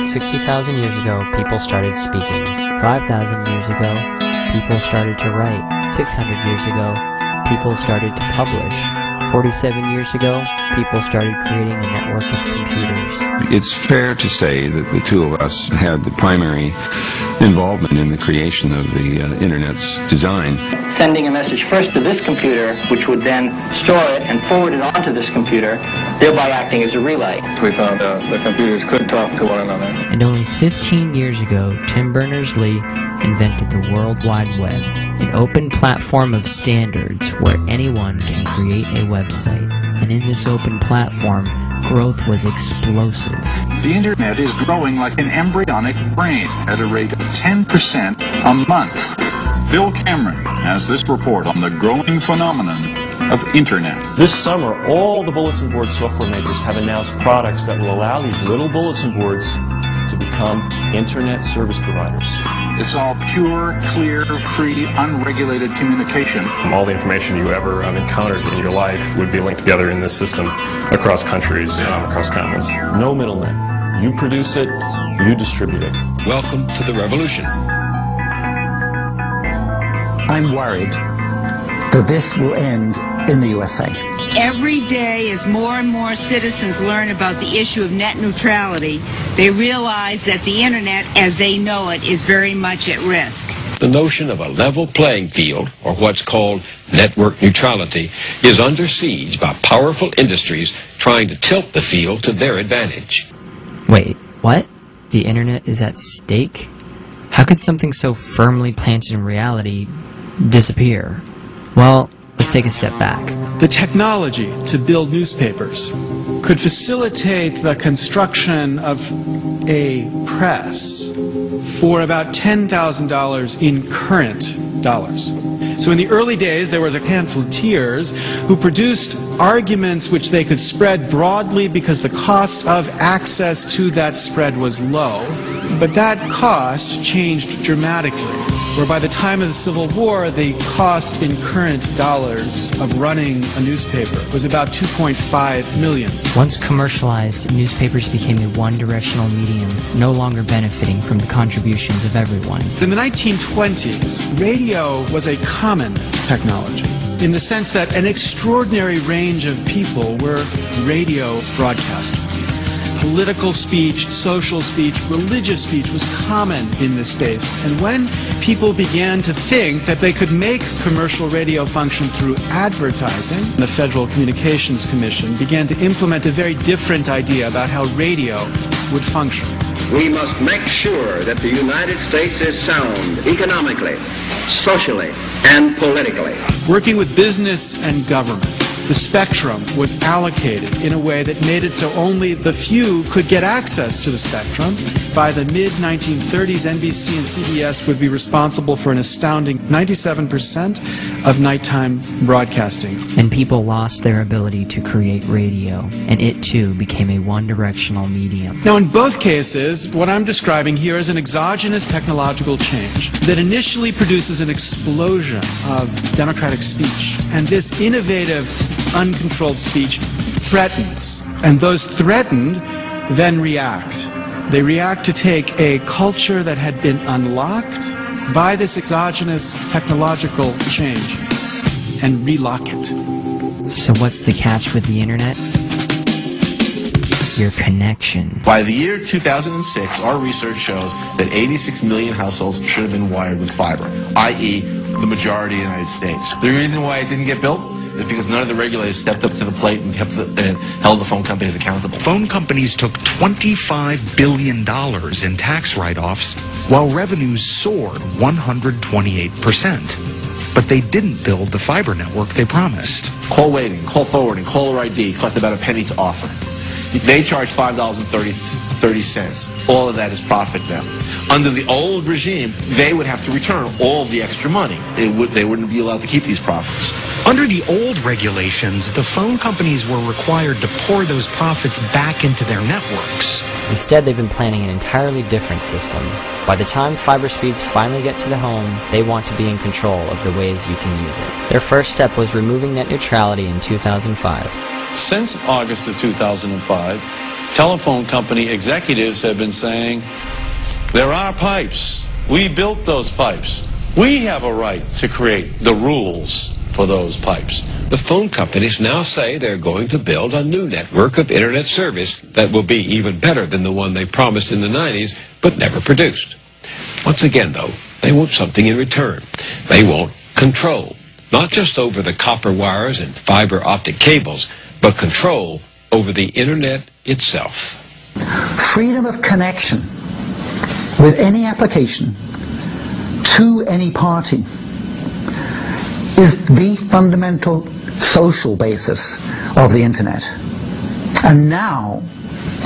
60,000 years ago, people started speaking. 5,000 years ago, people started to write. 600 years ago, people started to publish. 47 years ago, people started creating a network of computers. It's fair to say that the two of us had the primary involvement in the creation of the Internet's design. Sending a message first to this computer, which would then store it and forward it onto this computer, thereby acting as a relay. We found out the computers could talk to one another. And only 15 years ago, Tim Berners-Lee invented the World Wide Web, an open platform of standards where anyone can create a website. And in this open platform, growth was explosive. The Internet is growing like an embryonic brain at a rate of 10% a month. Bill Cameron has this report on the growing phenomenon of Internet. This summer, all the bulletin board software makers have announced products that will allow these little bulletin boards to become Internet service providers. It's all pure, clear, free, unregulated communication. All the information you ever encountered in your life would be linked together in this system across countries, across continents. No middlemen. You produce it, you distribute it. Welcome to the revolution. I'm worried that this will end in the USA. Every day, as more and more citizens learn about the issue of net neutrality, they realize that the Internet, as they know it, is very much at risk. The notion of a level playing field, or what's called network neutrality, is under siege by powerful industries trying to tilt the field to their advantage. Wait, what? The Internet is at stake? How could something so firmly planted in reality disappear? Well, let's take a step back. The technology to build newspapers could facilitate the construction of a press for about $10,000 in current dollars. So in the early days, there was a handful of pamphleteers who produced arguments which they could spread broadly because the cost of access to that spread was low. But that cost changed dramatically, where by the time of the Civil War, the cost in current dollars of running a newspaper was about $2.5 million. Once commercialized, newspapers became a one-directional medium, no longer benefiting from the contributions of everyone. In the 1920s, radio was a common technology, in the sense that an extraordinary range of people were radio broadcasters. Political speech, social speech, religious speech was common in this space. And when people began to think that they could make commercial radio function through advertising, the Federal Communications Commission began to implement a very different idea about how radio would function. We must make sure that the United States is sound economically, socially, and politically. Working with business and government, the spectrum was allocated in a way that made it so only the few could get access to the spectrum. By the mid-1930s, NBC and CBS would be responsible for an astounding 97% of nighttime broadcasting. And people lost their ability to create radio, and it too became a one-directional medium. Now, in both cases, what I'm describing here is an exogenous technological change that initially produces an explosion of democratic speech. And this innovative, uncontrolled speech threatens. And those threatened then react. They react to take a culture that had been unlocked by this exogenous technological change and relock it. So what's the catch with the Internet? Your connection. By the year 2006, our research shows that 86 million households should have been wired with fiber, i.e., the majority of the United States. The reason why it didn't get built is because none of the regulators stepped up to the plate and held the phone companies accountable. Phone companies took $25 billion in tax write-offs, while revenues soared 128%. But they didn't build the fiber network they promised. Call waiting, call forwarding, caller ID cost about a penny to offer. They charge $5.30. All of that is profit now. Under the old regime, they would have to return all the extra money. They wouldn't be allowed to keep these profits. Under the old regulations, the phone companies were required to pour those profits back into their networks. Instead, they've been planning an entirely different system. By the time fiber speeds finally get to the home, they want to be in control of the ways you can use it. Their first step was removing net neutrality in 2005. Since August of 2005, telephone company executives have been saying, there are pipes. We built those pipes. We have a right to create the rules for those pipes. The phone companies now say they're going to build a new network of internet service that will be even better than the one they promised in the 90s, but never produced. Once again, though, they want something in return. They want control, not just over the copper wires and fiber optic cables, but control over the internet itself. Freedom of connection with any application to any party is the fundamental social basis of the internet. And now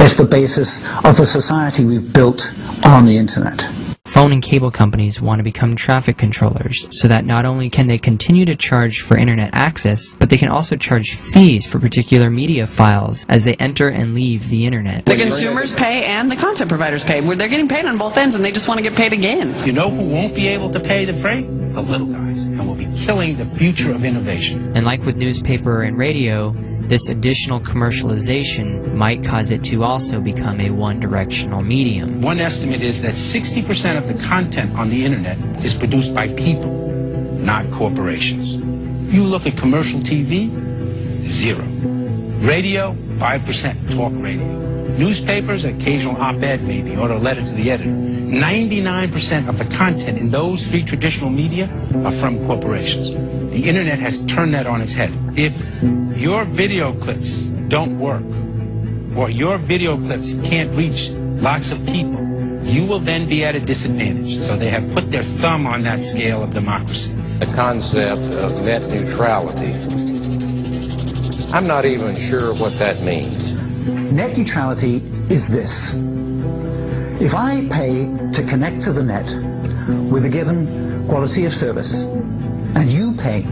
it's the basis of the society we've built on the internet. Phone and cable companies want to become traffic controllers so that not only can they continue to charge for internet access, but they can also charge fees for particular media files as they enter and leave the internet. The consumers pay and the content providers pay. They're getting paid on both ends and they just want to get paid again. You know who won't be able to pay the freight? The little guys. And will be killing the future of innovation. And like with newspaper and radio, this additional commercialization might cause it to also become a one-directional medium. One estimate is that 60% of the content on the internet is produced by people, not corporations. You look at commercial TV, 0. Radio, 5% talk radio. Newspapers, occasional op-ed maybe, or a letter to the editor. 99% of the content in those three traditional media are from corporations. The internet has turned that on its head. If your video clips don't work, or your video clips can't reach lots of people, you will then be at a disadvantage. So they have put their thumb on that scale of democracy. The concept of net neutrality, I'm not even sure what that means. Net neutrality is this. If I pay to connect to the net with a given quality of service, and you pay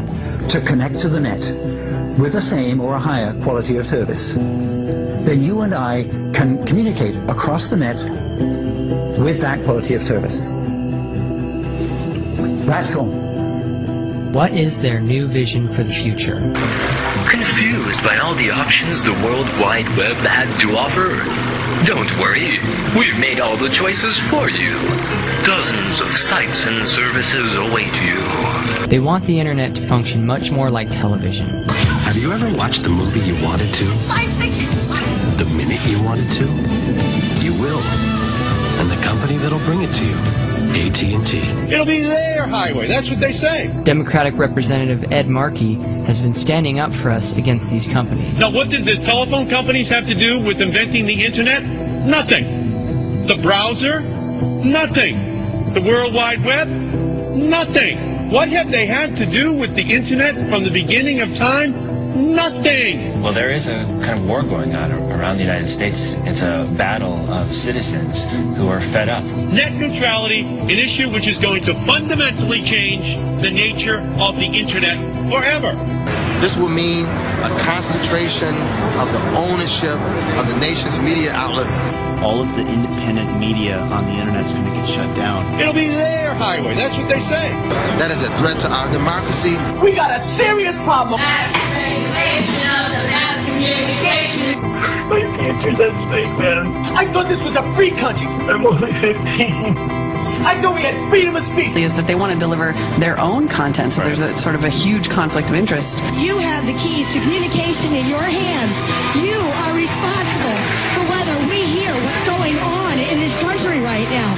to connect to the net with the same or a higher quality of service, then you and I can communicate across the net with that quality of service. That's all. What is their new vision for the future? Confused by all the options the World Wide Web had to offer? Don't worry, we've made all the choices for you. Dozens of sites and services await you. They want the internet to function much more like television. Have you ever watched the movie you wanted to? Science fiction! The minute you wanted to? You will. And the company that'll bring it to you, AT&T. It'll be their highway, that's what they say. Democratic Representative Ed Markey has been standing up for us against these companies. Now, what did the telephone companies have to do with inventing the internet? Nothing. The browser? Nothing. The World Wide Web? Nothing. What have they had to do with the internet from the beginning of time? Nothing. Well, there is a kind of war going on around the United States. It's a battle of citizens who are fed up. Net neutrality, an issue which is going to fundamentally change the nature of the internet forever. This will mean a concentration of the ownership of the nation's media outlets. All of the independent media on the internet is going to get shut down. It'll be their highway, that's what they say. That is a threat to our democracy. We got a serious problem. Regulation of the mass communication. You can't do that thing, man. I thought this was a free country. I'm only 15. I thought we had freedom of speech. Is that they want to deliver their own content, so there's a sort of a huge conflict of interest. You have the keys to communication in your hands. You are responsible for whether we hear what's going on in this country right now.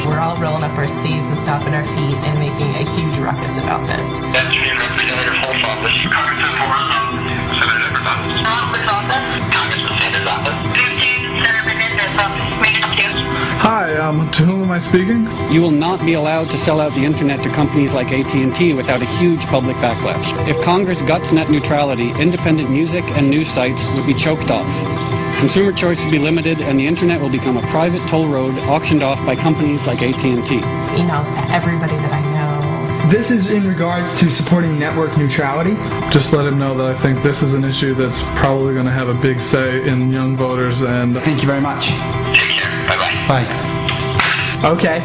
We're all rolling up our sleeves and stomping our feet and making a huge ruckus about this. Afternoon, Representative Holt's office. Congressman Forrest, Senator Edwards' office. Congressman Sanders' office. 15, Senator Menendez's office. Hi, to whom am I speaking? You will not be allowed to sell out the internet to companies like AT&T without a huge public backlash. If Congress guts net neutrality, independent music and news sites would be choked off. Consumer choice will be limited and the internet will become a private toll road auctioned off by companies like AT&T. Emails to everybody that I know. This is in regards to supporting network neutrality. Just let him know that I think this is an issue that's probably going to have a big say in young voters. And thank you very much. Take care. Bye-bye. Bye. Okay.